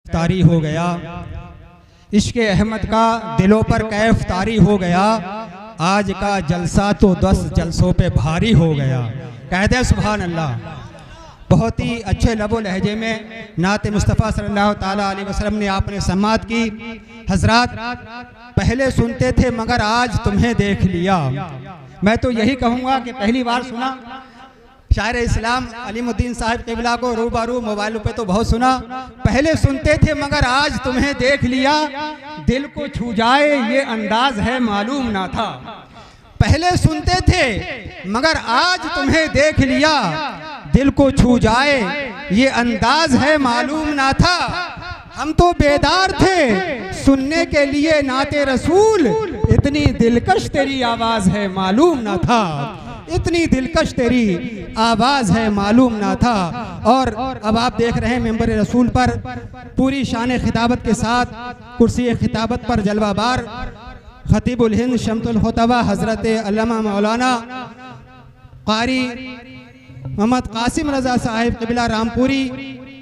तारी हो गया, इश्क़ अहमद का दिलों पर कैफ तारी हो गया। आज का जलसा तो 10 जलसों पे भारी हो गया। कहते हैं सुभान अल्लाह। बहुत ही अच्छे लबो लहजे में नात मुस्तफ़ा सल्लल्लाहु ताला अलैहि वसल्लम ने आपने समात की। हजरात पहले सुनते थे मगर आज तुम्हें देख लिया। मैं तो यही कहूँगा कि पहली बार सुना शायर इस्लाम अलीमुद्दीन साहब क़िबला को रूबरू मोबाइल पे तो बहुत सुना। पहले सुनते थे मगर आज तुम्हें देख लिया, दिल को छू जाए ये अंदाज है मालूम ना था। पहले सुनते थे मगर आज तुम्हें देख लिया, दिल को छू जाए ये अंदाज है मालूम ना था। हम तो बेदार थे सुनने के लिए नाते रसूल, इतनी दिलकश तेरी आवाज़ है मालूम ना था। इतनी दिलकश तेरी आवाज़ है मालूम ना था। और अब आप देख रहे हैं मेंबर रसूल पर पूरी शान खिताबत के साथ कुर्सी खिताबत पर जलवाबार खतीबुल हिंद शम्सुल खुतबा हज़रत अल्लामा मौलाना कारी मोहम्मद कासिम रज़ा साहिब क़िबला रामपुरी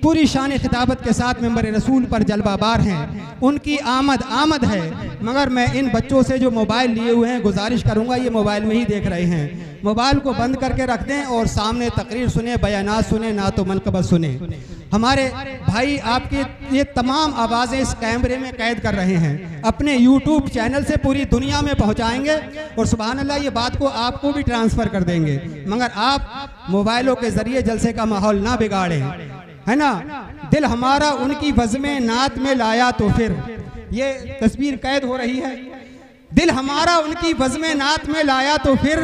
पूरी शान खिताबत के साथ मेंबर रसूल पर जलवाबार हैं। उनकी आमद है। मगर मैं इन बच्चों से जो मोबाइल लिए हुए हैं गुजारिश करूंगा, ये मोबाइल में ही देख रहे हैं, मोबाइल को बंद करके रख दें और सामने तकरीर सुने, बयानात सुने, ना तो मनक़बत सुने। हमारे भाई आपकी ये तमाम आवाज़ें इस कैमरे में कैद कर रहे हैं, अपने यूट्यूब चैनल से पूरी दुनिया में पहुंचाएंगे और सुभान अल्लाह ये बात को आपको भी ट्रांसफ़र कर देंगे। मगर आप मोबाइलों के ज़रिए जलसे का माहौल ना बिगाड़ें, है ना। दिल हमारा उनकी वज़्म नात में लाया तो फिर, ये तस्वीर कैद हो रही है। दिल हमारा उनकी वज़्म नात में लाया तो फिर,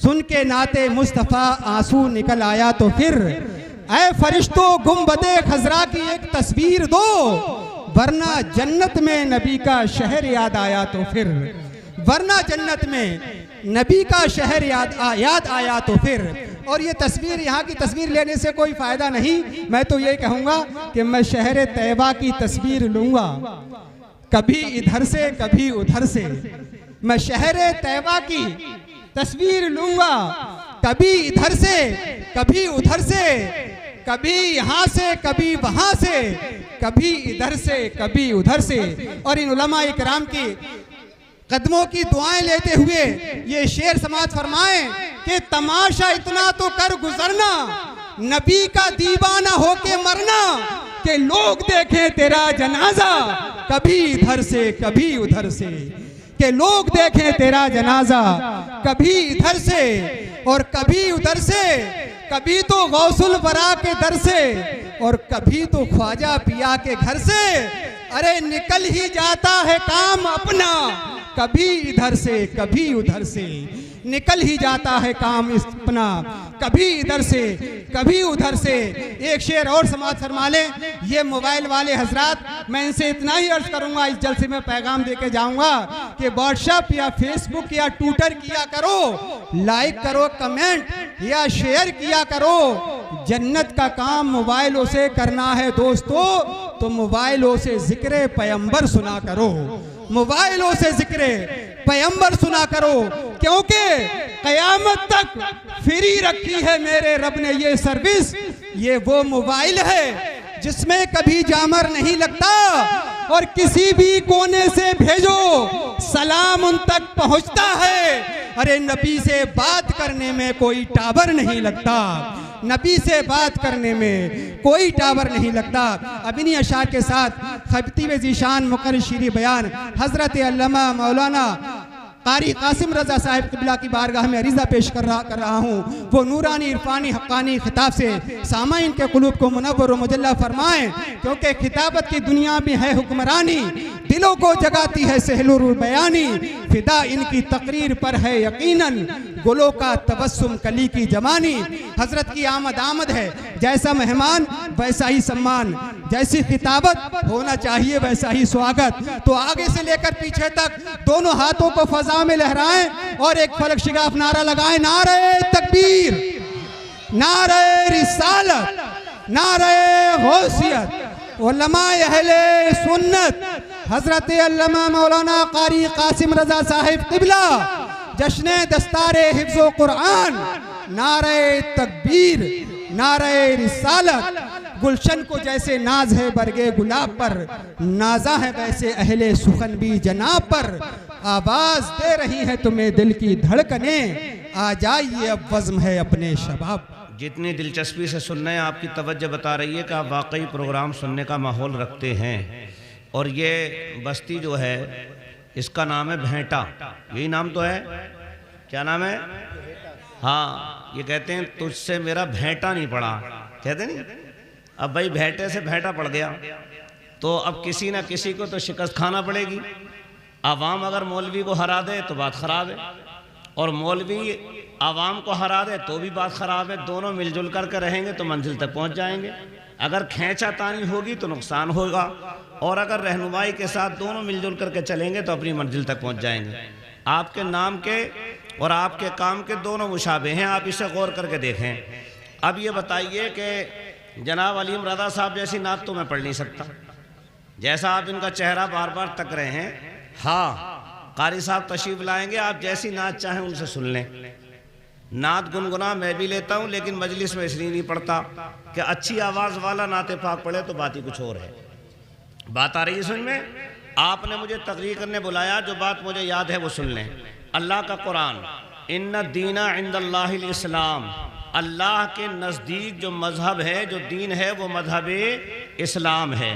सुन के नाते मुस्तफ़ा आंसू निकल आया तो फिर। ऐ फरिश्तों गुंबदे खजरा की एक तस्वीर दो, वरना जन्नत में नबी का शहर याद आया तो फिर। वरना जन्नत में नबी का शहर याद आया तो फिर। और ये तस्वीर, यहाँ की तस्वीर लेने से कोई फ़ायदा नहीं। मैं तो ये कहूँगा कि मैं शहर तैयबा की तस्वीर लूँगा, कभी इधर से कभी उधर से। मैं शहर तैयबा की तस्वीर लूँगा, कभी इधर से कभी उधर से, कभी यहाँ से कभी वहाँ से, कभी इधर से कभी उधर से। और इन उलमा इकराम की कदमों की दुआएं लेते हुए ये शेर समाज फरमाएं कि तमाशा इतना तो कर गुजरना, नबी का दीवाना होके मरना, कि लोग देखें तेरा जनाजा, कभी इधर से कभी उधर से। कि लोग देखें तेरा जनाजा कभी इधर से और कभी उधर से, कभी तो गौसुल बरा के दर से और कभी तो ख्वाजा पिया के घर से। अरे निकल ही जाता है काम अपना, कभी इधर से कभी उधर से। निकल ही जाता है काम अपना, कभी इधर से कभी उधर से। एक शेर और समाज फरमा लें। ये मोबाइल वाले हजरात, मैं इनसे इतना ही अर्ज करूंगा, इस जलसे में पैगाम देके जाऊंगा कि व्हाट्सएप या फेसबुक या ट्विटर किया करो, लाइक करो, कमेंट या शेयर किया करो। जन्नत का काम मोबाइलों से करना है दोस्तों, तो मोबाइलों से जिक्र पैगंबर सुना करो, मोबाइलों से जिक्र पैगंबर सुना करो। क्योंकि कयामत तक फ्री रखी है मेरे रब ने ये सर्विस। ये वो मोबाइल है जिसमें कभी जामर नहीं लगता, और किसी भी कोने से भेजो सलाम उन तक पहुंचता है। अरे नबी से बात करने में कोई टावर नहीं लगता, नबी से बात करने में कोई टावर नहीं लगता। अब इन्हीं अशार के साथ खतीब ज़ीशान मुक़र्रिर शीरी बयान हज़रत अल्लामा मौलाना कारी कासिम रज़ा साहिब क़िबला की बारगाह में अरीज़ा पेश कर रहा हूँ। वो नूरानी इरफानी हक़ानी खिताब से सामाइन के क़ुलूब को मुनव्वर व मुजल्ला फरमाएँ। क्योंकि खिताबत की दुनिया में है हुक्मरानी, दिलों को जगाती है सहलुर बयानी। फिदा इनकी तकरीर पर है यकीनन, गुलों का तबस्सुम कली की जवानी। हजरत की आमद है, जैसा मेहमान वैसा ही सम्मान, जैसी खिताबत होना चाहिए वैसा ही स्वागत। तो आगे से लेकर पीछे तक दोनों हाथों को फजा में लहराएं और एक फलक शिगाफ नारा लगाएं। नारे तकबीर, नारे रिसालत, नारे गौसियत। उलमाए अहले सुन्नत हजरत अल्लामा मौलाना कारी कासिम रज़ा साहिब क़िबला जश्न दस्तारे हिफ्ज़ व कुरान। नारे तकबीर, नारे रिसालत, गुलशन को जैसे नाज है बरगे गुलाब पर, नाजा है वैसे अहले सुखन भी जनाब पर। आवाज दे रही है तुम्हें दिल की धड़कने, आ जाइए अब वज़्म है अपने शबाब। जितनी दिलचस्पी से सुन रहे हैं आपकी तवज्जो बता रही है कि आप वाकई प्रोग्राम सुनने का माहौल रखते हैं। और ये बस्ती जो है इसका नाम है भेंटा, यही नाम तो है, क्या नाम है? हाँ, ये कहते हैं तुझसे मेरा भेंटा नहीं पड़ा, कहते नहीं। अब भाई भेंटे से भेंटा पड़ गया तो अब किसी ना किसी को तो शिकस्त खाना पड़ेगी। आवाम अगर मौलवी को हरा दे तो बात ख़राब है, और मौलवी आवाम को हरा दे तो भी बात ख़राब है। दोनों मिलजुल करके रहेंगे तो मंजिल तक पहुंच जाएंगे। अगर खींचातानी होगी तो नुकसान होगा, और अगर रहनुमाई के साथ दोनों मिलजुल करके चलेंगे तो अपनी मंजिल तक पहुंच जाएंगे। आपके नाम के और आपके काम के दोनों मुशाबे हैं, आप इसे गौर करके देखें। अब ये बताइए कि जनाब अलीम रज़ा साहब जैसी नात तो मैं पढ़ नहीं सकता, जैसा आप इनका चेहरा बार बार तक रहे हैं। हाँ, कारी साहब तशरीफ लाएंगे, आप जैसी नात चाहें उनसे सुन लें। नात गुनगुना मैं भी लेता हूँ, लेकिन मजलिस में इसलिए नहीं पढ़ता कि अच्छी आवाज़ वाला नाते पाक पढ़े तो बात ही कुछ और है। बात आ रही है सुन में? आपने मुझे तकरीर करने बुलाया, जो बात मुझे याद है वो सुन लें। अल्लाह का कुरान, इन्ना दीना इंदल्लाहिल इस्लाम, अल्लाह के नज़दीक जो मज़हब है, जो दीन है, वो मज़हब इस्लाम है।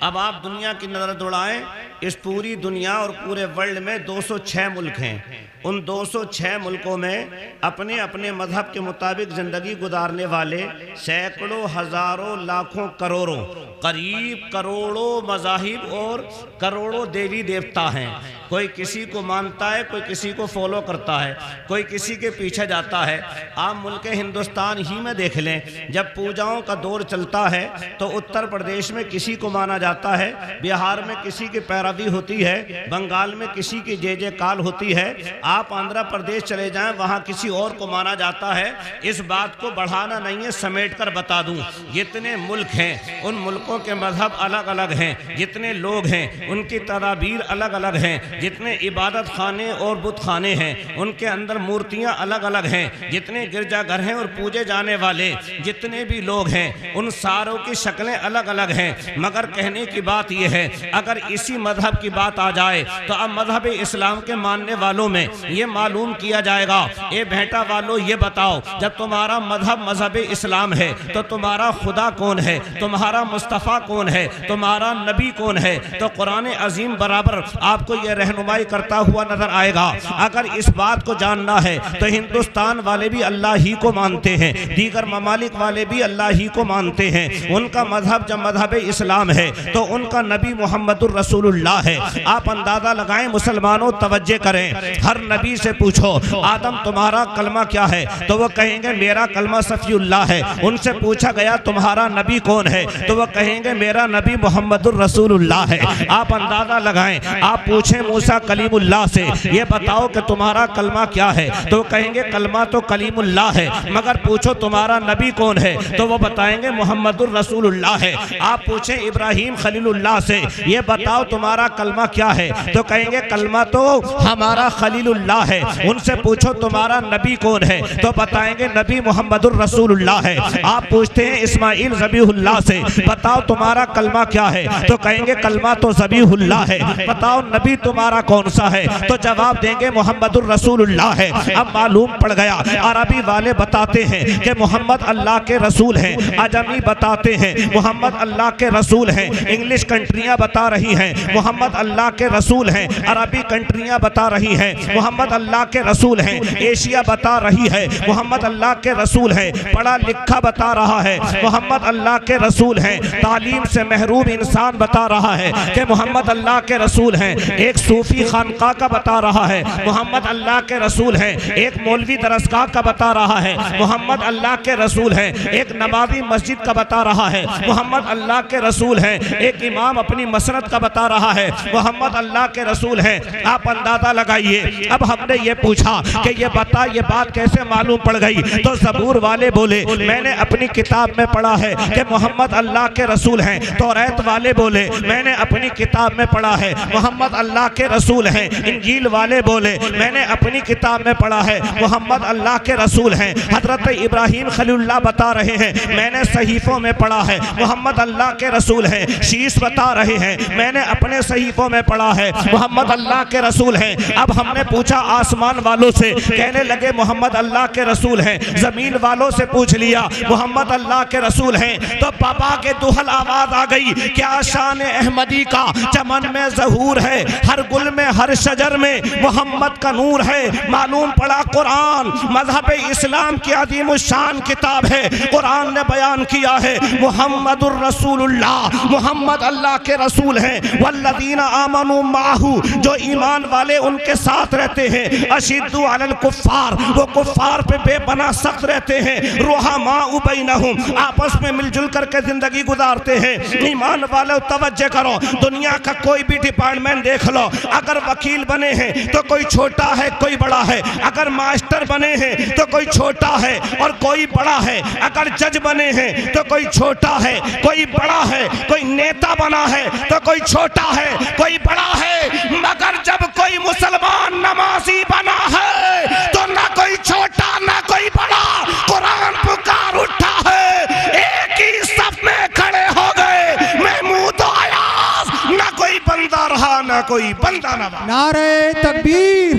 अब आप दुनिया की नज़र दौड़ाएं, इस पूरी दुनिया और पूरे वर्ल्ड में 206 मुल्क हैं। उन 206 मुल्कों में अपने अपने मज़हब के मुताबिक ज़िंदगी गुजारने वाले सैकड़ों, हज़ारों, लाखों, करोड़ों, करीब करोड़ों मज़ाहिब और करोड़ों देवी देवता हैं। कोई किसी को मानता है, कोई किसी को फॉलो करता है, कोई किसी के पीछे जाता है। आप मुल्क हिंदुस्तान ही में देख लें, जब पूजाओं का दौर चलता है तो उत्तर प्रदेश में किसी को माना जाता है, बिहार में किसी की पैरवी होती है, बंगाल में किसी की जय जयकार होती है। आप आंध्र प्रदेश चले जाएं, वहाँ किसी और को माना जाता है। इस बात को बढ़ाना नहीं है, समेट कर बता दूं, जितने मुल्क हैं उन मुल्कों के मजहब अलग अलग हैं, जितने लोग हैं उनकी तदाबीर अलग अलग हैं, जितने इबादत खाने और बुत खाने हैं उनके अंदर मूर्तियां अलग अलग हैं, जितने गिरजाघर हैं और पूजे जाने वाले जितने भी लोग हैं उन सारों की शक्लें अलग अलग हैं। मगर कहने की बात यह है, अगर इसी मजहब की बात आ जाए तो अब मजहब इस्लाम के मानने वालों में ये मालूम किया जाएगा, ए भेंटा वालों ये बताओ, जब तुम्हारा मजहब मजहब इस्लाम है तो तुम्हारा खुदा कौन है, तुम्हारा मुस्तफ़ा कौन है, तुम्हारा नबी कौन है? तो कुरान अजीम बराबर आपको यह रहनुमाई करता हुआ नजर आएगा। अगर इस बात को जानना है तो हिंदुस्तान वाले भी अल्लाह ही को मानते हैं, दीगर ममालिक वाले भी अल्लाह ही को मानते हैं। उनका मजहब जब मजहब इस्लाम है तो उनका नबी मोहम्मदुर रसूलुल्लाह है। आप अंदाजा लगाएं मुसलमानों, तवज्जो करें, हर नबी से पूछो आदम तुम्हारा कलमा क्या है, तो वो कहेंगे मेरा कलमा सफ़ीउल्लाह है। उनसे पूछा गया तुम्हारा नबी कौन है, तो वो कहेंगे मेरा नबी मोहम्मदुर रसूलुल्लाह है। आप अंदाजा लगाएं, आप पूछें मूसा कलीमुल्लाह से ये बताओ कि तुम्हारा कलमा क्या है, तो कहेंगे कलमा तो कलीमुल्लाह है, मगर पूछो तुम्हारा नबी कौन है, तो वो बताएंगे मोहम्मदुर रसूलुल्लाह है। आप पूछें इब्राहीम खलीलुल्लाह से ये बताओ तुम्हारा कलमा क्या है, तो कहेंगे कलमा तो हमारा खलीलुल्लाह है। उनसे पूछो तुम्हारा नबी कौन है, तो बताएंगे नबी मोहम्मदुर रसूलुल्लाह है। आप पूछते हैं इस्माइल ज़बीहुल्लाह से बताओ तुम्हारा कलमा क्या है, तो कहेंगे कलमा तो ज़बीहुल्लाह है। बताओ नबी तुम्हारा कौन सा है, तो जवाब देंगे मोहम्मदुर रसूलुल्लाह है। अब मालूम पड़ गया, अरबी वाले बताते हैं कि मोहम्मद अल्लाह के रसूल हैं, अजमी बताते हैं मोहम्मद अल्लाह के रसूल हैं, इंग्लिश कंट्रियां बता रही हैं मोहम्मद अल्लाह के रसूल हैं, अरबी कंट्रियां बता रही हैं मोहम्मद अल्लाह के रसूल हैं, एशिया बता रही है मोहम्मद अल्लाह के रसूल हैं, पढ़ा लिखा बता रहा है मोहम्मद अल्लाह के रसूल हैं, तालीम से महरूम इंसान बता रहा है कि मोहम्मद अल्लाह के रसूल हैं, एक सूफी खानका का बता रहा है मोहम्मद अल्लाह के रसूल हैं, एक मौलवी दरसगाह का बता रहा है मोहम्मद अल्लाह के रसूल हैं, एक नमाजी मस्जिद का बता रहा है मोहम्मद अल्लाह के रसूल हैं, एक इमाम अपनी मसनद का बता रहा रहा है मोहम्मद अल्लाह के रसूल हैं। आप अंदाजा लगाइए। अब हमने ये पूछा कि ये बता ये बात कैसे मालूम पड़ गई, तो ज़बूर वाले बोले मैंने अपनी किताब में पढ़ा है कि मोहम्मद अल्लाह के रसूल हैं। तौरात वाले बोले मैंने अपनी किताब में पढ़ा है मोहम्मद अल्लाह के रसूल हैं। इंजील वाले बोले मैंने अपनी किताब में पढ़ा है मोहम्मद अल्लाह के रसूल हैं। हजरत इब्राहीम खलीलुल्लाह बता रहे हैं मैंने सहीफों में पढ़ा है मोहम्मद अल्लाह के रसूल हैं। शीश बता रहे हैं मैंने अपने सहीफों में पढ़ा है मोहम्मद अल्लाह के रसूल हैं। अब हमने पूछा आसमान वालों से, कहने लगे मोहम्मद अल्लाह के रसूल हैं। जमीन वालों से पूछ लिया मोहम्मद अल्लाह के रसूल हैं। तो पापा के दुहल आवाज आ गई, क्या शान अहमदी का चमन में ज़हूर है, हर गुल में हर शजर में मोहम्मद का नूर है। मालूम पड़ा कुरान मजहब इस्लाम की अजीम शान किताब है। कुरान ने बयान किया है मुहम्मदुर रसूलुल्लाह, मोहम्मद अल्लाह के रसूल हैं। वल्लदीना आमनु माहू, जो ईमान वाले उनके साथ रहते हैं। अशिद्दु अलल कुफ्फार, वो कुफ्फार पे बेपनाह सख्त रहते हैं। रुहमाउ बैनहुम, आपस में मिलजुल करके जिंदगी गुजारते हैं। ईमान वालों तवज्जो करो, दुनिया का कोई भी डिपार्टमेंट देख लो, अगर वकील बने हैं तो कोई छोटा है कोई बड़ा है, अगर मास्टर बने हैं तो कोई छोटा है और कोई बड़ा है, अगर जज बने हैं तो कोई छोटा है कोई बड़ा है, कोई नेता बना है तो कोई छोटा है कोई बड़ा है। मगर जब कोई मुसलमान नमाजी बना है तो ना कोई छोटा ना कोई बड़ा, कुरान पुकार उठा है, एक ही सफ में खड़े हो गए महमूद अयाज, ना कोई बंदा रहा ना कोई बंदा न रहा। नारे तकबीर,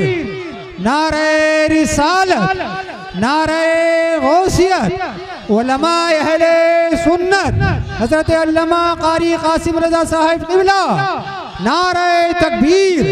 नारे रिसालत, नारे गौसियत, उलमा अहले सुन्नत हजरत अल्लामा कारी कासिम रजा साहिब क़िबला, नारे तकबीर,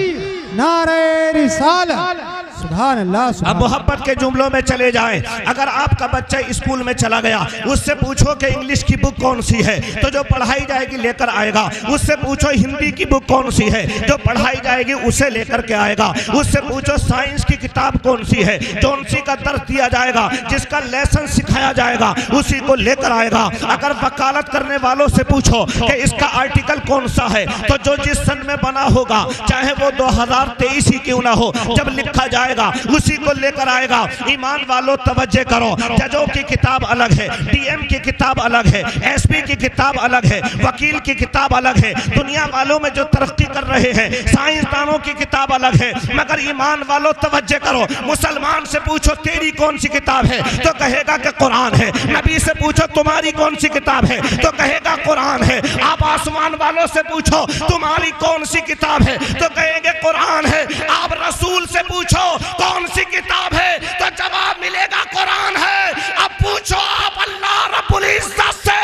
नारे रिसालत। सुभान अल्लाह। अब मोहब्बत के जुमलों में चले जाएं। अगर आपका बच्चा स्कूल में चला गया, उससे पूछो कि इंग्लिश की बुक कौन सी है, तो जो पढ़ाई जाएगी लेकर आएगा। उससे पूछो हिंदी की बुक कौन सी है, जो पढ़ाई जाएगी उसे लेकर के आएगा। उससे पूछो साइंस की किताब कौन सी है, कौन सी का दर्ज दिया जाएगा, जिसका लेसन सिखाया जाएगा उसी को लेकर आएगा। अगर वकालत करने वालों से पूछो कि इसका आर्टिकल कौन सा है, तो जो जिस सन में बना होगा, चाहे वो 2023 ही क्यों ना हो, जब लिखा जाएगा उसी को लेकर आएगा। ईमान वालों तवज्जो करो, जजों की किताब अलग है, डीएम की किताब अलग है, एसपी की किताब अलग है, वकील की किताब अलग है। दुनिया वालों में जो तरक्की कर रहे हैं साइंसदानों की किताब अलग है। मगर ईमान वालों तवज्जो करो, मुसलमान से पूछो तेरी कौन सी किताब है, तो कहेगा कि कुरान है। नबी से पूछो तुम्हारी कौन सी किताब है, तो कहेगा कुरान है। आप आसमान वालों से पूछो तुम्हारी कौन सी किताब है, तो कहेंगे कुरान है। आप रसूल से पूछो कौन सी किताब है, तो जवाब मिलेगा कुरान है। अब पूछो आप अल्लाह रब्बुल इज्जत से,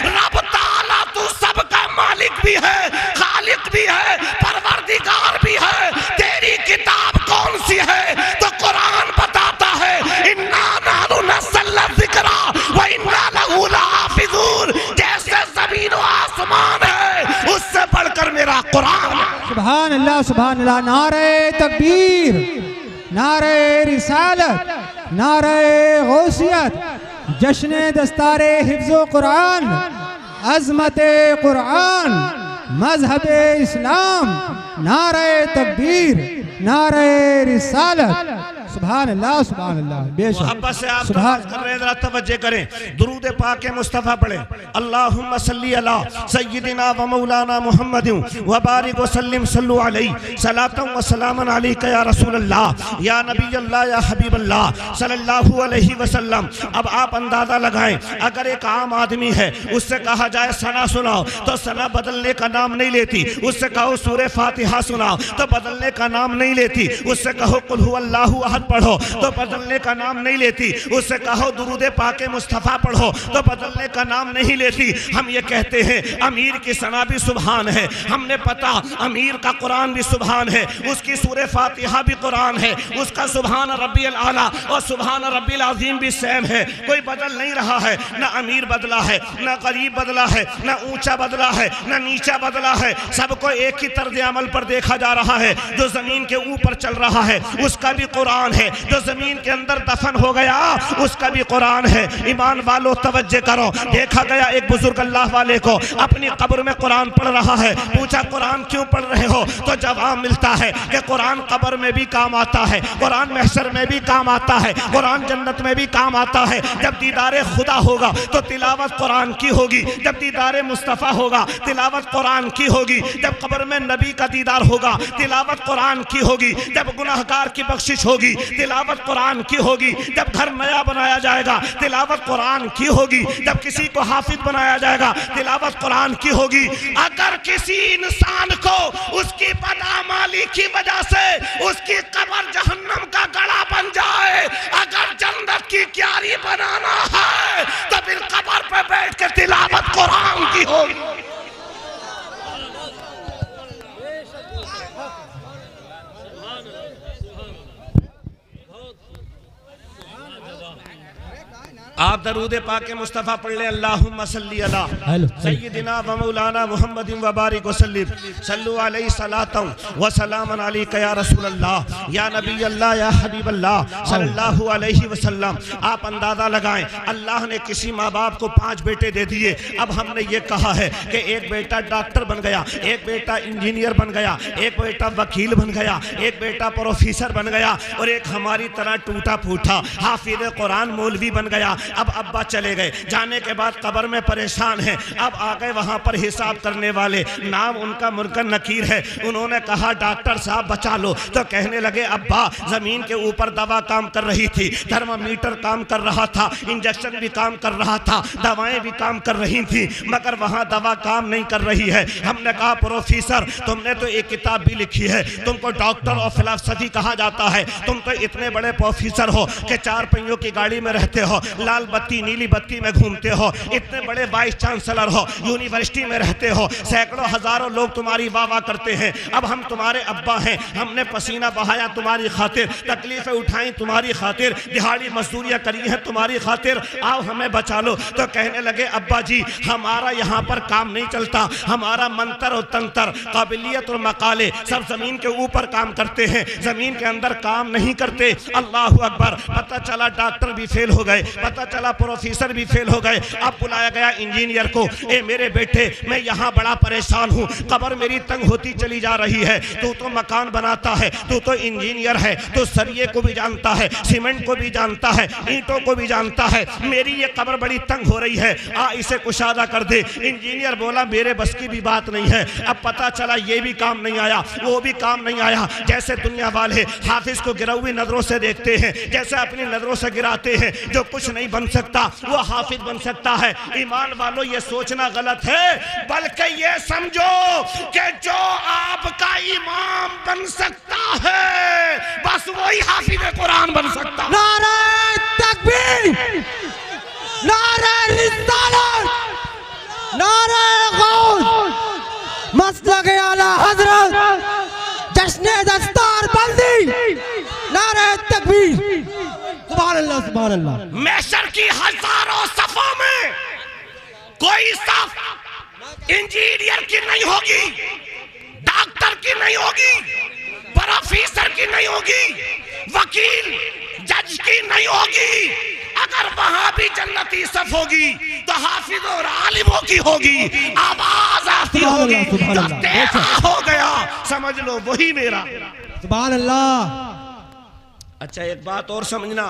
रब ताला तू सबका मालिक भी है, खालिक भी है, परवरदिगार भी है, तेरी किताब कौन सी है, तो कुरान बताता है इन्ना नहनु नज़्ज़लना ज़िक्रा व इन्ना लहू लहाफ़िज़ून। जैसे ज़मीन व आसमान है उससे बढ़कर मेरा कुरान। सुभान अल्लाह, सुभान अल्लाह। नारे तकबीर, नारे रिसालत, नारे गौसियत, जश्न दस्तारे हिफ्ज़ो कुरान, अज़मत कुरान, मजहब इस्लाम, नारे तकबीर, नारे रिसालत। सुभान अल्लाह, सुभान अल्लाह। बेशक मोहब्बत से आप कर रहे हैं, जरा तवज्जो करें। दुरूद पाक मुस्तफ़ा पढ़ें। अल्लाहुम्मा सल्ली अला सय्यिदिना व मौलाना मुहम्मदिन व बारिक व सल्लिम सल्लु अलैहि सलातन व सलामन अलैका या रसूल अल्लाह या नबी अल्लाह या हबीब अल्लाह सल्लल्लाहु अलैहि वसल्लम। अब आप अंदाजा लगाएं, अगर एक आम आदमी है उससे कहा जाए सना सुनाओ, तो सना बदलने का नाम नहीं लेती। उससे कहो सूरह फातिहा सुनाओ, तो बदलने का नाम नहीं लेती। उससे कहो कुल हुवल्लाहु अहद पढ़ो, तो बदलने का नाम नहीं लेती। उससे कहो दुरूद पाक मुस्तफ़ा पढ़ो, तो बदलने का नाम नहीं लेती। हम ये कहते हैं अमीर की सना भी सुभान है, हमने पता अमीर का कुरान भी सुभान है, उसकी सूरह फातिहा भी कुरान है, उसका सुभान रब्बियल आला और सुभान रब्बिल अज़ीम भी सेम है। कोई बदल नहीं रहा है, ना अमीर बदला है, ना गरीब बदला है, ना ऊंचा बदला है, ना नीचा बदला है। सबको एक ही तर्ज अमल पर देखा जा रहा है। जो जमीन के ऊपर चल रहा है उसका भी कुरान कुरान है, जो जमीन के अंदर दफन हो गया उसका भी कुरान है। ईमान वालों तवज्जो करो, देखा गया एक बुजुर्ग अल्लाह वाले को अपनी कब्र में कुरान पढ़ रहा है, पूछा कुरान क्यों पढ़ रहे हो, तो जवाब मिलता है कि कुरान कब्र में भी काम आता है, कुरान महशर में भी काम आता है, कुरान जन्नत में भी काम आता है। जब दीदारे खुदा होगा तो तिलावत कुरान की होगी, जब दीदारे मुस्तफ़ा होगा तिलावत कुरान की होगी, जब कब्र में नबी का दीदार होगा तिलावत कुरान की होगी, जब गुनाहगार की बख्शिश होगी तिलावत कुरान की होगी, जब घर नया बनाया जाएगा तिलावत कुरान की होगी, जब किसी को हाफिज बनाया जाएगा तिलावत कुरान की होगी। अगर किसी इंसान को उसकी बदअमली की वजह से उसकी कब्र जहन्नम का गड़ा बन जाए, अगर जन्नत की क्यारी बनाना है तो फिर कब्र पे बैठ के तिलावत कुरान की होगी। आप दरूद पाक मुस्तफ़ा पढ़ ले, अल्लाहुम्मा सल्ली अला सय्यिदिना व मौलाना मुहम्मदिन व बारिक वसल्लिम सल्लु अलैहि सलातन व सलामन अलैका या रसूल अल्लाह या नबी अल्लाह या हबीब अल्लाह सल्लल्लाहु अलैहि वसल्लम। आप अंदाज़ा लगाएं, अल्लाह ने किसी माँ बाप को 5 बेटे दे दिए। अब हमने ये कहा है कि एक बेटा डॉक्टर बन गया, एक बेटा इंजीनियर बन गया, एक बेटा वकील बन गया, एक बेटा प्रोफेसर बन गया और एक हमारी तरह टूटा फूटा हाफिज कुरान मौलवी बन गया। अब अब्बा चले गए, जाने के बाद कब्र में परेशान है। अब आ गए वहां पर हिसाब करने वाले, नाम उनका मुनकर नकीर है। उन्होंने कहा डॉक्टर साहब बचा लो, तो कहने लगे अब्बा जमीन के ऊपर दवा काम कर रही थी, थर्मामीटर काम कर रहा था, इंजेक्शन भी काम कर रहा था, दवाएं भी काम कर रही थी, मगर वहां दवा काम नहीं कर रही है। हमने कहा प्रोफेसर तुमने तो एक किताब भी लिखी है, तुमको डॉक्टर ऑफ फिलॉसफी कहा जाता है, तुम तो इतने बड़े प्रोफेसर हो कि 4 पहियों की गाड़ी में रहते हो, लाल बत्ती नीली बत्ती में घूमते हो, इतने बड़े वाइस चांसलर हो, यूनिवर्सिटी में रहते हो, सैकड़ों हजारों लोग तुम्हारी वाह वाह करते हैं। अब हम तुम्हारे अब्बा हैं, हमने पसीना बहाया तुम्हारी खातिर, तकलीफें उठाई तुम्हारी खातिर, दिहाड़ी मजदूरियां करी हैं तुम्हारी खातिर, आओ हमें बचा लो। तो कहने लगे अब्बा जी हमारा यहाँ पर काम नहीं चलता, हमारा मंत्र और तंत्र काबिलियत और मकाले सब जमीन के ऊपर काम करते हैं, जमीन के अंदर काम नहीं करते। अल्लाह अकबर। पता चला डॉक्टर भी फेल हो गए, पता चला प्रोफेसर भी फेल हो गए। अब बुलाया गया इंजीनियर को, ए मेरे बेटे मैं यहाँ बड़ा परेशान हूँ, कब्र मेरी तंग होती चली जा रही है, तू तो मकान बनाता है, तू तो इंजीनियर है, तो सरिये को भी जानता है, सीमेंट को भी जानता है, ईंटों को भी जानता है, मेरी ये कब्र बड़ी तंग हो रही है, आ इसे कुशादा कर दे। इंजीनियर बोला मेरे बस की भी बात नहीं है। अब पता चला ये भी काम नहीं आया, वो भी काम नहीं आया। जैसे दुनिया वाले हाफिज को गिरावी नजरों से देखते हैं, जैसे अपनी नजरों से गिराते हैं, जो कुछ नहीं बन सकता वो हाफिज बन सकता है। ईमान वालों ये सोचना गलत है, बल्कि ये समझो कि जो आपका इमाम बन सकता है बस वही हाफिज कुरान बन सकता है। नारे तकबीर, नारे रिसालत, नारे गौस, मसलक आला हजरत, जश्न दस्तार बंदी, नारे तकबीर, सुभान अल्लाह सुभान अल्लाह। महशर की हजारों सफों में कोई सफ इंजीनियर की नहीं होगी, डॉक्टर की नहीं होगी, प्रोफेसर की नहीं होगी, वकील जज की नहीं होगी। अगर वहां भी जन्नती सफ होगी तो हाफिज और आलिमों की होगी, आवाज आती होगी, जो तेरा हो गया समझ लो वही मेरा। सुभान अल्लाह। अच्छा एक बात और समझना,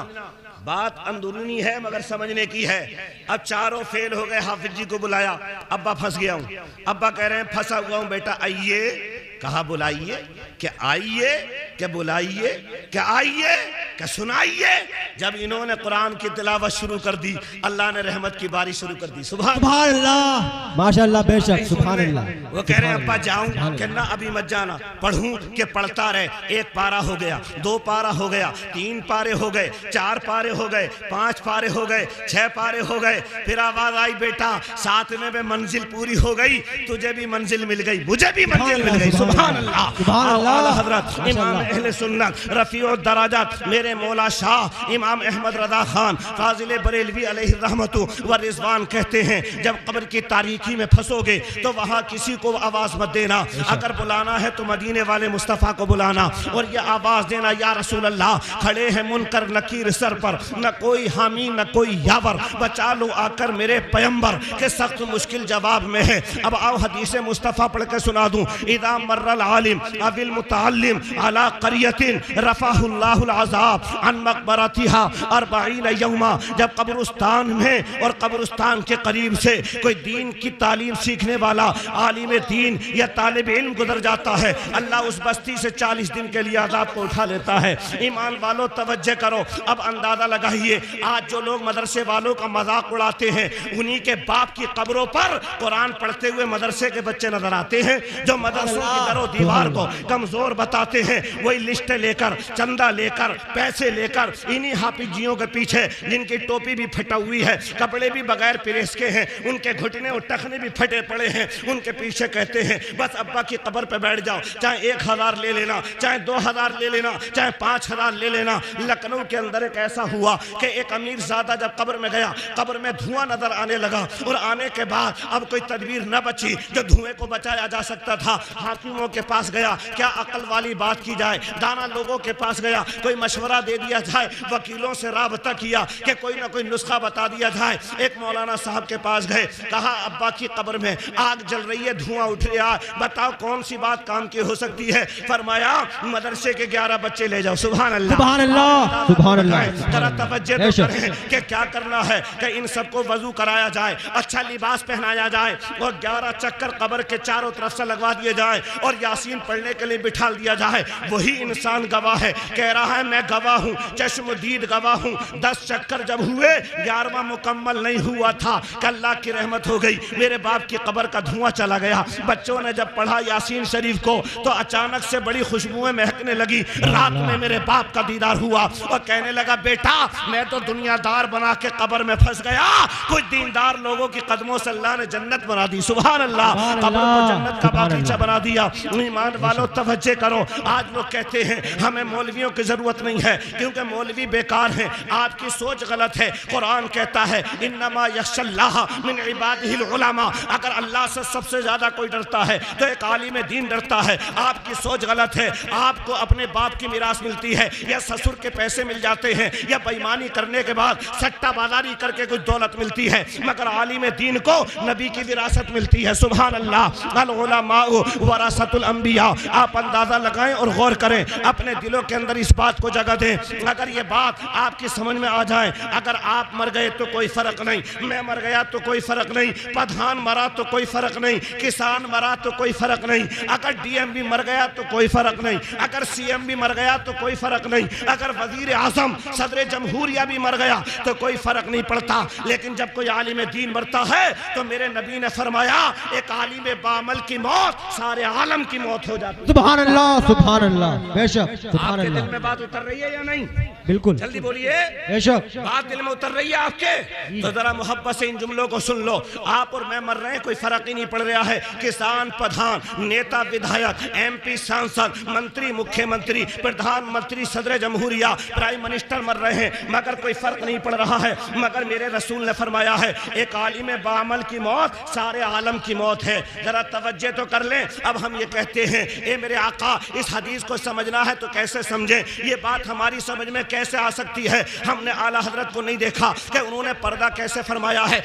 बात अंदरूनी है मगर समझने की है। अब चारों फेल हो गए, हाफिज जी को बुलाया, अब्बा फंस गया हूं। अब्बा कह रहे हैं फंसा हुआ हूं बेटा, आइए। कहा बुलाइए, क्या आइए, क्या बुलाइए, क्या आइए, क्या सुनाइए। जब इन्होंने कुरान की तिलावत शुरू कर दी, अल्लाह ने रहमत की बारिश शुरू कर दी। सुभान अल्लाह, माशाअल्लाह, बेशक, सुभान अल्लाह। वो कह रहे हैं अब्बा जाऊं, कहना अभी मत जाना, पढ़ूं कि पढ़ता रहे। 1 पारा हो गया, 2 पारा हो गया, 3 पारे हो गए, 4 पारे हो गए, 5 पारे हो गए, 6 पारे हो गए। फिर आवाज आई बेटा 7वें में मंजिल पूरी हो गई, तुझे भी मंजिल मिल गई, मुझे भी मंजिल मिल गई। सुभान अल्लाह। सुभान अल्लाह। आला हजरत इमाम अहले सुन्नत रफ़ीउ दराजात मेरे मौला शाह इमाम अहमद रज़ा खान फाजिल बरेलवी अलैहि रहमतु व रिज़वान कहते हैं, जब कब्र की तारीकी में फंसोगे तो वहाँ किसी को आवाज़ मत देना, अगर बुलाना है तो मदीने वाले मुस्तफ़ा को बुलाना और ये आवाज़ देना, या रसूल अल्लाह खड़े हैं मुनकर नकीर सर पर, न कोई हामी न कोई यावर, बचा लो आकर मेरे पैगंबर के सख्त मुश्किल जवाब में है। अब आओ हदीस मुस्तफ़ा पढ़ के सुना दूं। इदा मर्रल आलिम अविल मुतअल्लिम अला क़रियतिन रफ़अहुल्लाहुल अज़ाब अन मक़बरतिहा 40 यौमा, जब कब्रिस्तान में और कब्रिस्तान के करीब से कोई दीन की तालीम सीखने वाला आलिम दीन या तालिब इल्म गुजर जाता है, अल्लाह उस बस्ती से 40 दिन के लिए अज़ाब को उठा लेता है। ईमान वालों तवज्जो करो, अब अंदाज़ा लगाइए आज जो लोग मदरसे वालों का मजाक उड़ाते हैं, उन्हीं के बाप की कब्रों पर कुरान पढ़ते हुए मदरसे के बच्चे नजर आते हैं। जो मदरसों की दरो दीवार को कमजोर बताते हैं, वही लिस्टें लेकर, चंदा लेकर, पैसे लेकर इन्हीं हाफिजियों के पीछे, जिनकी टोपी भी फटा हुई है, कपड़े भी बगैर प्रेस के हैं, उनके घुटने और टखने भी फटे पड़े हैं, उनके पीछे कहते हैं बस अब्बा की कब्र पे बैठ जाओ, चाहे 1000 ले लेना, चाहे 2000 ले लेना, चाहे 5000 ले लेना। लखनऊ के अंदर एक ऐसा हुआ कि एक अमीर ज़ादा जब कब्र में गया, कब्र में धुआं नजर आने लगा और आने के बाद अब कोई तदबीर न बची जो धुएं को बचाया जा सकता था। हाकिमों के पास गया, क्या अकल वाली बात की जाए, दाना लोगों के पास गया, कोई मशवरा दे दिया जाए, वकीलों से राबता किया कि कोई ना कोई नुस्खा बता दिया जाए। एक मौलाना साहब के पास गए, कहा अब्बा की कब्र में आग जल रही है, धुआं उठ रहा है, बताओ कौन सी बात काम की हो सकती है। फरमाया मदरसे के 11 बच्चे ले जाओ। सुभान अल्लाह, सुभान अल्लाह, सुभान अल्लाह। जरा तवज्जो तो करें कि क्या करना है कि इन सबको वजू कराया जाए, अच्छा लिबास पहनाया जाए और 11 चक्कर कब्र के चारों तरफ से लगवा दिए जाए और यासीन पढ़ने के लिए बिठा दिया जाए। वही इंसान गवाह है, कह रहा है मैं गवाह हूँ, चश्मदीद गवाह हूँ। 10 चक्कर जब हुए, 11वां मुकम्मल नहीं हुआ था कि अल्लाह की रहमत हो गई, मेरे बाप की कब्र का धुआं चला गया। बच्चों ने जब पढ़ा यासीन शरीफ को तो अचानक से बड़ी खुशबुएं महकने लगी। रात में मेरे बाप का दीदार हुआ और कहने लगा बेटा मैं तो दुनियादार बना के कब्र में फंस गया, कुछ दीनदार लोगों की कदमों से अल्लाह ने जन्नत बना दी। सुभान अल्लाह, कब्र को जन्नत का बागीचा बना दिया। ईमान वालों तवज्जो करो, आज लोग कहते हैं हमें मौलवियों की जरूरत नहीं है क्योंकि मौलवी बेकार हैं। आपकी सोच गलत है। कुरान कहता है इन्नमा यख्शल्लाह मिन इबादिहिल उलमा, अगर अल्लाह से सबसे ज्यादा कोई डरता है तो एक आलिम दीन डरता है। आपकी सोच गलत है। आपको अपने बाप की मिरास मिलती है या ससुर के पैसे मिल जाते हैं या बेईमानी करने के बाद सट्टा बाजारी करके कुछ दौलत मिलती है, मगर आलिम दीन को नबी की विरासत मिलती है। सुभान अल्लाह, अल उलमा वरासतुल अंबिया। आप अंदाजा लगाएं और गौर करें, अपने दिलों के अंदर इस बात को जगह दें। अगर ये बात आपकी समझ में आ जाए, अगर आप मर गए तो कोई फर्क नहीं, मैं मर गया तो कोई फर्क नहीं, प्रधान मरा तो कोई फर्क नहीं, किसान मरा तो कोई फर्क नहीं, अगर डीएम भी मर गया तो कोई फर्क नहीं, अगर सीएम भी मर गया तो कोई फर्क नहीं, अगर वजीर आजम सदर जमहूरिया भी मर गया तो कोई फर्क नहीं पड़ता। लेकिन जब कोई आलिम दीन मरता है तो मेरे नबी ने फरमाया एक आलिम बामल की मौत सारे आलम की मौत हो जाती है। सुभान अल्लाह, सुभान अल्लाह, बेशक सुभान आपके दिल अल्लाह। में बात उतर रही है या नहीं? बिल्कुल जल्दी बोलिए, बेशक। बात दिल में उतर रही है आपके? तो जरा मोहब्बत से इन जुमलों को सुन लो। आप और मैं मर रहे हैं, कोई फर्क ही नहीं पड़ रहा है। किसान, प्रधान, नेता, विधायक, एमपी, सांसद, मंत्री, मुख्यमंत्री, प्रधानमंत्री, सदर जमहूरिया, प्राइम मिनिस्टर मर रहे हैं, मगर कोई फर्क नहीं पड़ रहा है। मगर मेरे रसूल ने फरमाया है एक आलिम बामल की मौत सारे आलम की मौत है। जरा तवज्जो तो कर लें। अब हम ये कहते हैं ए मेरे आका, इस हदीस को समझना है तो कैसे समझें? ये बात हमारी समझ में कैसे आ सकती है? हमने आला हजरत को नहीं देखा कि उन्होंने पर्दा कैसे फरमाया है,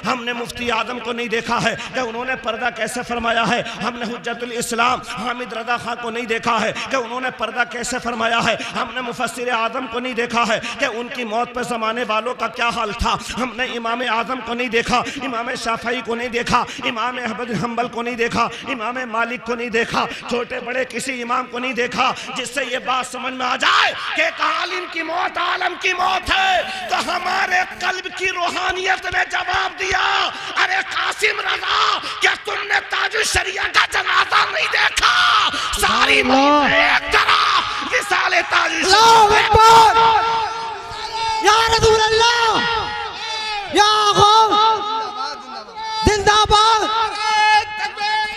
हमने मुफ्ती आजम को नहीं देखा है कि उन्होंने पर्दा कैसे फरमाया है, हमने हुज्जतुल इस्लाम हामिद रजा खां को नहीं देखा है कि उन्होंने पर्दा कैसे फरमाया है, हमने मुफस्सिर आजम को नहीं देखा है कि उनकी मौत पर जमाने वालों का क्या हाल था, हमने इमाम आजम को नहीं देखा, इमाम शाफई को नहीं देखा, इमाम अहमद हम्बल को नहीं देखा, इमाम मालिक को नहीं देखा, छोटे बड़े किसी इमाम को नहीं देखा, जिससे ये बात समझ में आ जाए कि एक आलिम की मौत आलम की मौत है। तो हमारे कल्ब की रूहानियत ने जवाब दिया, अरे कासिम रजा, क्या तुमने ताजुल शरिया का जनाजा नहीं देखा? सारी एक तरफ विसाले ताजुल शरिया, या रसूल अल्लाह, या गौस जिंदाबाद,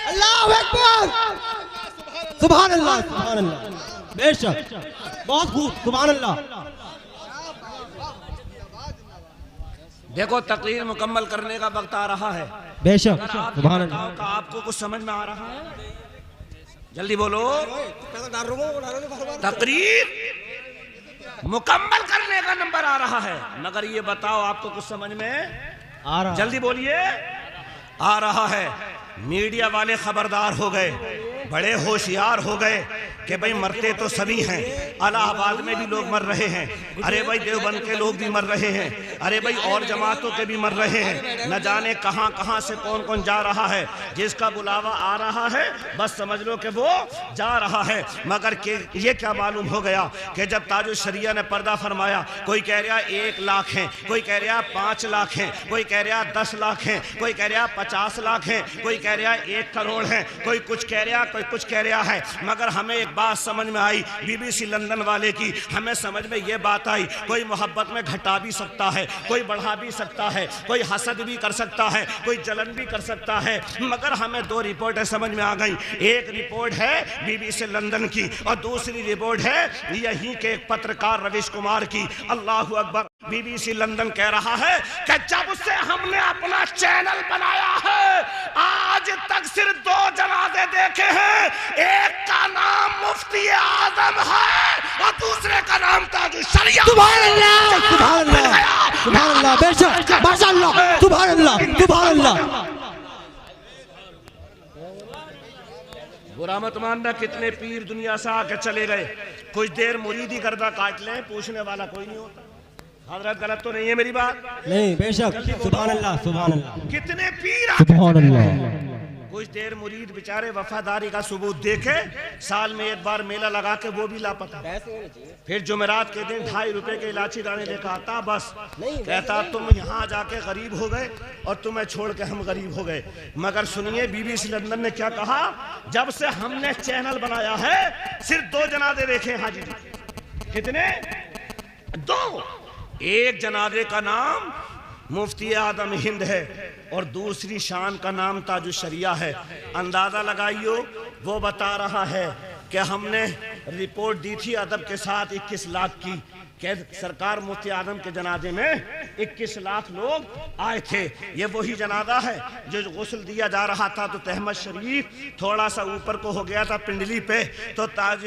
अल्लाहू अकबर, सुभान अल्लाह, सुभान अल्लाह, बेशक, बहुत खूब, सुभान अल्लाह। देखो तकरीर मुकम्मल करने का वक्त आ रहा है। बेशक, अगर आप सुभान ये अल्लाह। बताओ कि आपको कुछ समझ में आ रहा है? जल्दी बोलो। तकरीर मुकम्मल करने का नंबर आ रहा है, मगर ये बताओ आपको कुछ समझ में आ रहा, जल्दी बोलिए। आ रहा है। मीडिया वाले खबरदार हो गए, बड़े होशियार हो गए कि भाई मरते तो सभी हैं, इलाहाबाद में भी लोग मर रहे हैं, अरे भाई देवबंद के लोग भी मर रहे हैं, अरे भाई और जमातों के भी मर रहे हैं, न जाने कहां कहां से कौन कौन जा रहा है। जिसका बुलावा आ रहा है बस समझ लो कि वो जा रहा है। मगर ये क्या मालूम हो गया कि जब ताजुल शरिया ने पर्दा फरमाया, कोई कह रहा 1 लाख हैं, कोई कह रहा 5 लाख हैं, कोई कह रहा 10 लाख हैं, कोई कह रहा 50 लाख हैं, कोई कह रहा 1 करोड़ हैं, कोई कुछ कह रहा, कोई कुछ कह रहा है। मगर हमें एक बात समझ में आई BBC लंदन वाले की, हमें समझ में ये बात आई, कोई मोहब्बत में घटा भी सकता है, कोई बढ़ा भी सकता है, कोई हसद भी कर सकता है, कोई जलन भी कर सकता है। मगर हमें 2 रिपोर्टें समझ में आ गई। एक रिपोर्ट है BBC लंदन की और दूसरी रिपोर्ट है यहीं के एक पत्रकार रविश कुमार की। अल्लाह अकबर। BBC लंदन कह रहा है कि जब से हमने अपना चैनल बनाया है आज तक सिर्फ 2 जनाजे देखे हैं, एक का नाम मुफ्ती आजम है और दूसरे का नाम ताजुल शरिया। सुभान अल्लाह, सुभान अल्लाह, सुभान अल्लाह, बेशक, माशाअल्लाह, सुभान अल्लाह, सुभान अल्लाह। बुरा मत मानना, कितने पीर दुनिया से आके चले गए, कुछ देर मुरीदी गर्दा काट लें, पूछने वाला कोई नहीं होता। हजरत गलत तो नहीं है मेरी बात? नहीं, बेशक, सुभान अल्लाह, सुभान अल्लाह, कितने पीर सुभान अल्लाह। कुछ देर मुरीद बेचारे वफादारी का सबूत देखे, साल में एक बार मेला लगा के वो भी लापता। फिर जुमेरात के दिन 2.5 रुपए के इलायची दाने लेकर आता, बस कहता तुम यहाँ जाके गरीब हो गए और तुम्हें छोड़ के हम गरीब हो गए। मगर सुनिए BBC लंदन ने क्या कहा, जब से हमने चैनल बनाया है सिर्फ 2 जनाजे देखे। हाँ जी, कितने? 2। एक जनाजे का नाम मुफ्ती आदम हिंद है और दूसरी शान का नाम ताजुल शरिया है। अंदाजा लगाइयो, वो बता रहा है कि हमने रिपोर्ट दी थी अदब के साथ 21 लाख की, कि सरकार मुफ्ती आदम के जनाजे में 21 लाख लोग आए थे। ये वही जनाजा है जो गुस्ल दिया जा रहा था तो तहमद शरीफ थोड़ा सा ऊपर को हो गया था पिंडली पे, तो ताज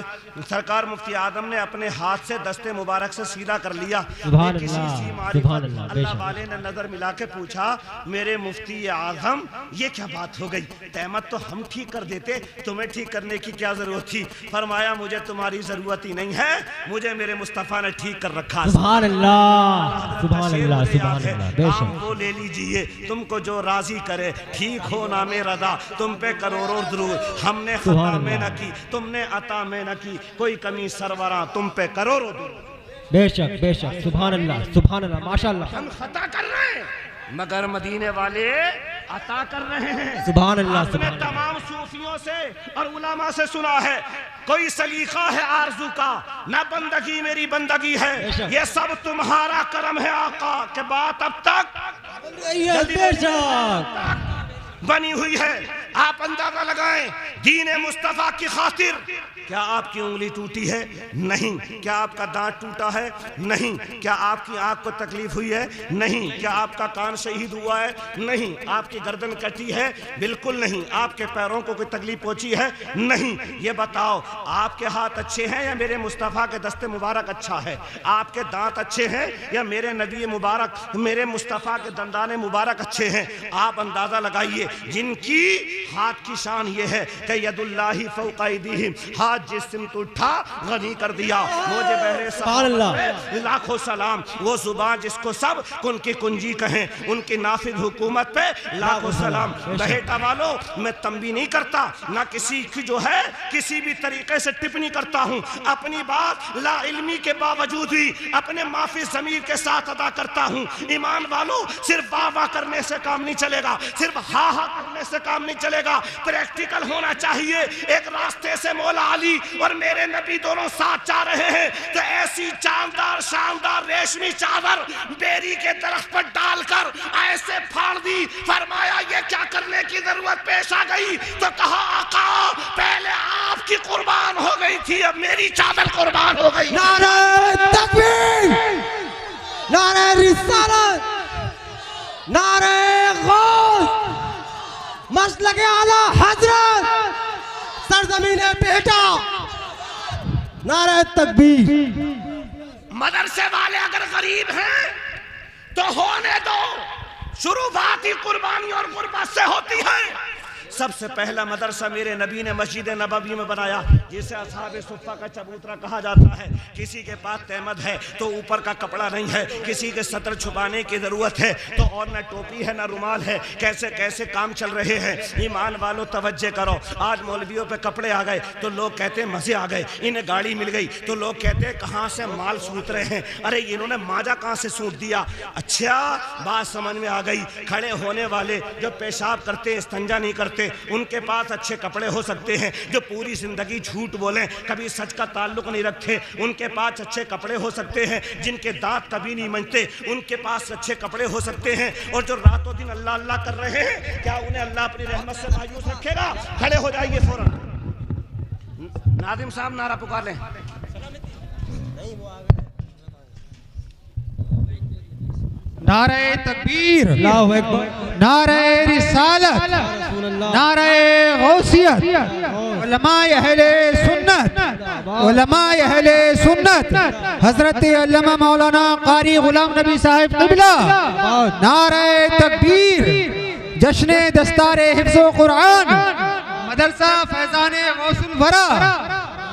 सरकार मुफ्ती आदम ने अपने हाथ से दस्ते मुबारक से सीधा कर लिया। अल्लाह वाले ने नजर मिला के पूछा, मेरे मुफ्ती आजम ये क्या बात हो गई? तहमद तो हम ठीक कर देते, तुम्हें ठीक करने की क्या जरूरत थी? फरमाया मुझे तुम्हारी जरूरत ही नहीं है, मुझे मेरे मुस्तफा ने ठीक कर रखा। सुभान अल्लाह, सुभान अल्लाह, सुभान अल्लाह, बेशक। वो ले लीजिए, तुमको जो राजी करे, ठीक हो ना मेरा रदा, तुम पे करोड़ों दुरूद, हमने खता में न की, तुमने अता में न की, कोई कमी सरवरा तुम पे करोड़ों दुरूद। बेशक, बेशक, सुभान अल्लाह, सुभान अल्लाह, माशाअल्लाह। हम खता कर रहे हैं मगर मदीने वाले अता कर रहे हैं। सुभान अल्लाह, आपने तमाम सूफियों से और उलमा से सुना है, कोई सलीका है आरजू का, ना बंदगी मेरी बंदगी है, ये सब तुम्हारा करम है आका। के बात अब तक बनी हुई है। आप अंदाजा लगाएं, दीन मुस्तफा की खातिर क्या आपकी उंगली टूटी है? नहीं। क्या आपका दांत टूटा है? नहीं। क्या आपकी आंख को तकलीफ हुई है? नहीं। क्या आपका कान शहीद हुआ है? नहीं। आपकी गर्दन कटी है? बिल्कुल नहीं। आपके पैरों को कोई तकलीफ पहुंची है? नहीं। ये बताओ, आपके हाथ अच्छे हैं या मेरे मुस्तफ़ा के दस्ते मुबारक अच्छा है? आपके दांत अच्छे हैं या मेरे नबी मुबारक, मेरे मुस्तफ़ा के दंदाने मुबारक अच्छे हैं? आप अंदाज़ा लगाइए, जिनकी हाथ की शान ये है कि यदुल्लाहि फौक़ अयदीहिम, हाथ जिस्म तो उठा गनी कर दिया। मुझे बहरे लाखों सलाम, वो जुबान जिसको सब उनकी कुंजी कहें, उनकी नाफिज हुकूमत पे लाखों सलाम। बहेटा वालों, मैं तंबी नहीं करता, ना किसी की जो है किसी भी तरीके से टिप्पणी करता हूँ। अपनी बात ला इल्मी के बावजूद भी अपने माफी ज़मीर के साथ अदा करता हूँ। ईमान वालों, सिर्फ वाह वाह करने से काम नहीं चलेगा, सिर्फ हा हा करने से काम नहीं चलेगा, प्रैक्टिकल होना चाहिए। एक रास्ते से मौला अली और मेरे नबी दोनों साथ जा रहे हैं, तो ऐसी जानदार शानदार रेशमी चादर बेरी के दरख्त पर डालकर ऐसे फाड़ दी। फरमाया ये क्या करने की जरूरत पेश आ गई? तो कहा आका, पहले आपकी कुर्बानी थी, अब मेरी चादर कुर्बान हो गई। नारे तकबीर, नारे रिसालत, नारे गौस, मसलक आला हजरत, सरजमीन बेटा, नारे तकबीर। मदरसे वाले अगर गरीब हैं तो होने दो, शुरुआत ही कुर्बानी और गुर्बत से होती है। सबसे पहला मदरसा मेरे नबी ने मस्जिद नबवी में बनाया, जिसे असहाबे सुफ़ा का चबूतरा कहा जाता है। किसी के पास तहमद है तो ऊपर का कपड़ा नहीं है, किसी के सतर छुपाने की ज़रूरत है तो और न टोपी है न रुमाल है। कैसे कैसे काम चल रहे हैं। ईमान वालों तवज्जो करो, आज मौलवियों पे कपड़े आ गए तो लोग कहते हैं मज़े आ गए, इन्हें गाड़ी मिल गई तो लोग कहते हैं कहाँ से माल सूत रहे हैं, अरे इन्होंने माजा कहाँ से सूट दिया। अच्छा, बात समझ में आ गई। खड़े होने वाले जो पेशाब करते हैं, इस्तंजा नहीं करते, उनके पास अच्छे कपड़े हो सकते हैं। जो पूरी जिंदगी झूठ बोले, कभी सच का ताल्लुक नहीं रखते, उनके पास अच्छे कपड़े हो सकते हैं। जिनके दांत कभी नहीं मंजते, उनके पास अच्छे कपड़े हो सकते हैं। और जो रातों दिन अल्लाह अल्लाह कर रहे हैं, क्या उन्हें अल्लाह अपनी रहमत से मायूस रखेगा? खड़े हो जाइए फौरन। नादिम साहब नारा पुकार लें। नारे तकबीर, अल्लाहु अकबर, नारे रिसालत, नारे गौसियत, उलमाए अहले सुन्नत, उलमाए अहले सुन्नत, हजरत अल्लामा मौलाना कारी गुलाम नबी साहिब क़िबला, नारे तकबीर, जश्न दस्तारे हिफ्ज़ो कुरान, मदरसा फैज़ाने गौसुल वरा,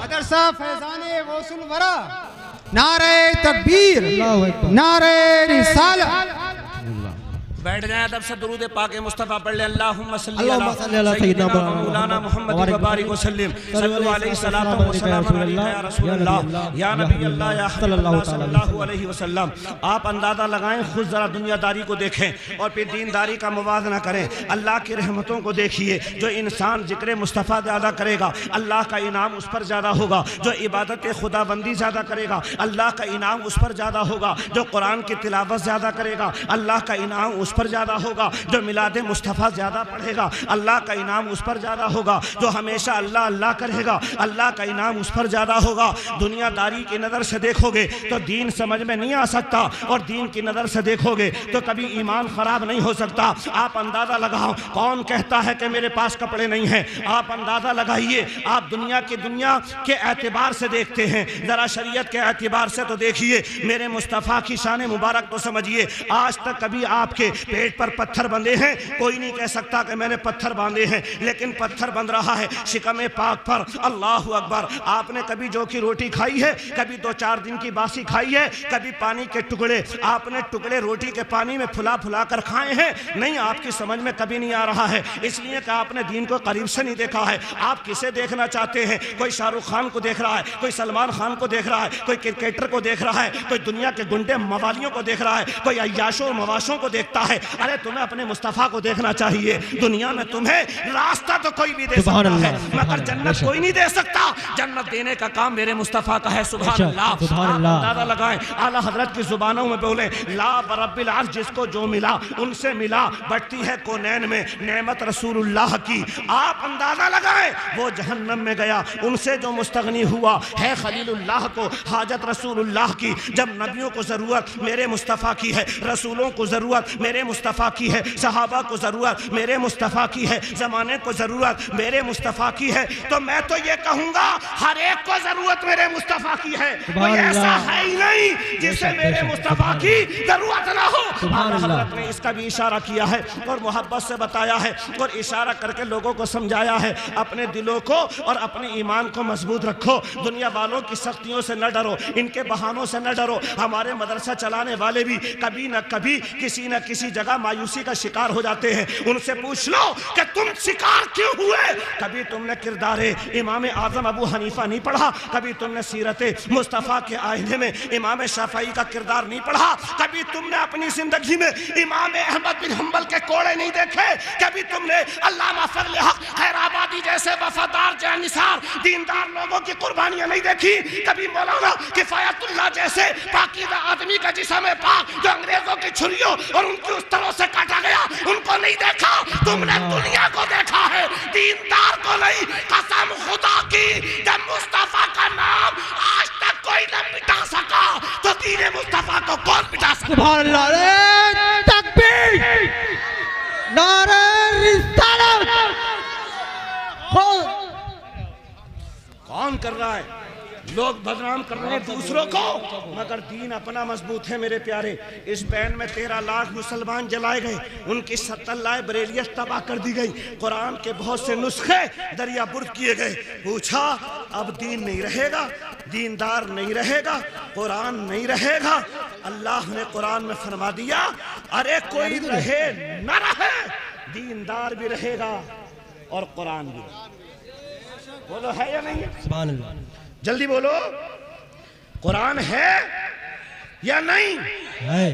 मदरसा फैज़ाने गौसुल वरा, नारे तकबीर, नारे रिसालत। बैठ जाए तब से दुरूद पाक मुस्तफ़ा पढ़ ले। अल्लाहुम्मा सल्ली अल्लाहुम्मा सल्ली अला सय्यिदना मौलाना मुहम्मद व बारिक व सल्लिम सल्लल्लाहु अलैहि सलातो व सलाम अलैका या रसूलल्लाह या नबी अल्लाह या सल्लल्लाहु अलैहि वसल्लम। आप अंदाज़ा लगाएं, खुद ज़रा दुनियादारी को देखें और फिर दीनदारी का मुवाज़ना करें। अल्लाह की रहमतों को देखिए। जो इंसान जिक्र मुस्तफ़ा ज़्यादा करेगा, अल्लाह का इनाम उस पर ज़्यादा होगा। जो इबादत खुदाबंदी ज़्यादा करेगा, अल्लाह का इनाम उस पर ज़्यादा होगा। जो कुरान की तिलावत ज़्यादा करेगा, अल्लाह का इनाम उस पर ज़्यादा होगा। जो मिलाद मुस्तफ़ा ज़्यादा पढ़ेगा, अल्लाह का इनाम उस पर ज़्यादा होगा। जो हमेशा अल्लाह अल्लाह करेगा, अल्लाह का इनाम उस पर ज़्यादा होगा। दुनियादारी की नज़र से देखोगे तो दीन समझ में नहीं आ सकता, और दीन की नज़र से देखोगे तो कभी ईमान ख़राब नहीं हो सकता। आप अंदाज़ा लगाओ, कौन कहता है कि मेरे पास कपड़े नहीं हैं? आप अंदाज़ा लगाइए। आप दुनिया के एतबार से देखते हैं, ज़रा शरीयत के एतबार से तो देखिए। मेरे मुस्तफ़ा की शान मुबारक तो समझिए। आज तक कभी आपके पेट पर पत्थर बंधे हैं? कोई नहीं कह सकता कि मैंने पत्थर बांधे हैं, लेकिन पत्थर बंध रहा है शिकमे पाक पर। अल्लाहु अकबर। आपने कभी जौ की रोटी खाई है? कभी 2-4 दिन की बासी खाई है? कभी पानी के टुकड़े, आपने टुकड़े रोटी के पानी में फुला फुला कर खाए हैं? नहीं, आपकी समझ में कभी नहीं आ रहा है, इसलिए कि आपने दीन को करीब से नहीं देखा है। आप किसे देखना चाहते हैं? कोई शाहरुख खान को देख रहा है, कोई सलमान खान को देख रहा है, कोई क्रिकेटर को देख रहा है, कोई दुनिया के गुंडे मवालियों को देख रहा है, कोई अय्याशों मवाशों को देखता है। अरे तुम्हें अपने मुस्तफ़ा को देखना चाहिए। दुनिया में तुम्हें रास्ता तो कोई भी दे सकता है, मगर जन्नत कोई नहीं दे सकता। जन्नत देने का काम मेरे मुस्तफ़ा का है। सुभान अल्लाह। अंदाज़ा लगाएं, आला हजरत की जुबानों में बोले, ला बरब्बिल अर्श, जिसको जो मिला उनसे मिला, बढ़ती है कोनैन में नेमत रसूलुल्लाह की। आप अंदाज़ा लगाएं, वो जहन्नम में गया, उनसे जो मुस्तगनी हुआ है खलीलुल्लाह को, हाजत रसूलुल्लाह की। जब नबियों को ज़रूरत मेरे मुस्तफ़ा की है, रसूलों को ज़रूरत मेरे मुस्तफ़ा की है, सहाबा को ज़रूरत मेरे मुस्तफ़ा की है, ज़माने को ज़रूरत मेरे मुस्तफ़ा की है, तो मैं तो ये कहूँगा हर एक को ज़रूरत मेरे मुस्तफ़ा की है। कोई ऐसा है ही नहीं जिसे मेरे मुस्तफ़ा की ज़रूरत ना हो। हज़रत ने इसका भी इशारा किया है और मोहब्बत से बताया है और इशारा करके लोगों को समझाया है, अपने दिलों को और अपने ईमान को मजबूत रखो। दुनिया वालों की सख्तियों से न डरो, इनके बहानों से न डरो। हमारे मदरसा चलाने वाले भी कभी न कभी किसी न किसी जगह मायूसी का शिकार हो जाते हैं। उनसे पूछ लो कि तुम शिकार क्यों हुए? कभी तुमने किरदारे इमाम आज़म अबू हनीफा नहीं पढ़ा? कभी तुमने सीरते मुस्तफ़ा के आईने में इमाम शाफ़ई का किरदार नहीं पढ़ा? कभी तुमने अपनी जिंदगी में इमाम अहमद बिन हम्बल के कोड़े नहीं देखे? कभी तुमने अल्लामा फज़ल हक़ खैराबादी जैसे वफादार जानिसार दीनदार लोगों की कुर्बानियां नहीं देखी? कभी मौलाना किफ़ायतुल्लाह जैसे पाकीज़ा आदमी का जिस्म पाक जो अंग्रेजों की छुरियों और उनकी उस्तरों से काटा गया, उनको नहीं देखा? तुमने दुनिया को देखा है, दीनदार को नहीं। कसम खुदा की, जब मुस्तफ़ा का सुभान अल्लाह, अरे तकबीर, नारे रिसालत। कौन कर रहा है? लोग बदनाम कर रहे हैं दूसरों को, मगर दीन अपना मजबूत है मेरे प्यारे। इस पैन में 13 लाख मुसलमान जलाए गए, उनकी 70 लाख बरेलियत तबाह कर दी गई। कुरान के बहुत से नुस्खे दरिया बुर्द किए गए। पूछा अब दीन नहीं रहेगा, दीनदार नहीं रहेगा, कुरान नहीं रहेगा। अल्लाह ने कुरान में फरमा दिया, अरे कोई रहे न रहे, दीनदार भी रहेगा और कुरान भी। बोलो है या नहीं है? सुभान अल्लाह, जल्दी बोलो, कुरान है या नहीं? है।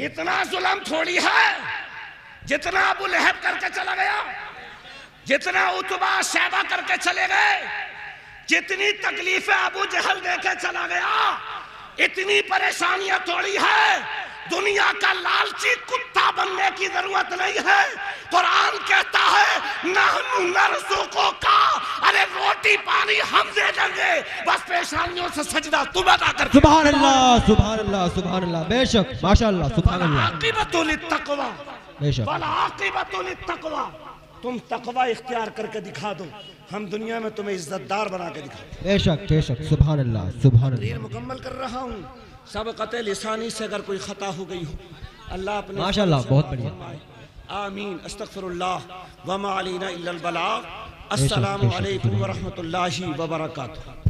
इतना जुल्म थोड़ी है जितना अबू लहब करके चला गया, जितना उतबा शैबा करके चले गए, जितनी तकलीफें अबू जहल देके चला गया, इतनी परेशानियां थोड़ी है। दुनिया का लालची कुत्ता बनने की जरूरत नहीं है। कुरान कहता है नहनु नरज़ुक़ुका का, अरे रोटी पानी हम दे देंगे, बस परेशानियों से सजदा तुम अदा कर। सुभान अल्लाह, सुभान अल्लाह, सुभान अल्लाह, बेशक, माशाअल्लाह, सुभान अल्लाह, आक़िबतुल लित्तक़वा, बेशक। वल आक़िबतुल लित्तक़वा। तुम तकवा इख्तियार करके दिखा दो, हम दुनिया में तुम्हें इज्जतदार बना के दिखा। बेशक बेशक, सुभान अल्लाह, सुभान तकरीर अल्लाह, मुकम्मल कर रहा हूँ। सब क़त्ल लिसानी से अगर कोई खता हो गई हो, अल्लाह अपने माशाअल्लाह, बहुत बढ़िया। आमीन। अस्तग़फिरुल्लाह व मा अलैना इल्लल बलाग। अस्सलामु अलैकुम व रहमतुल्लाहि व बरकातुहू।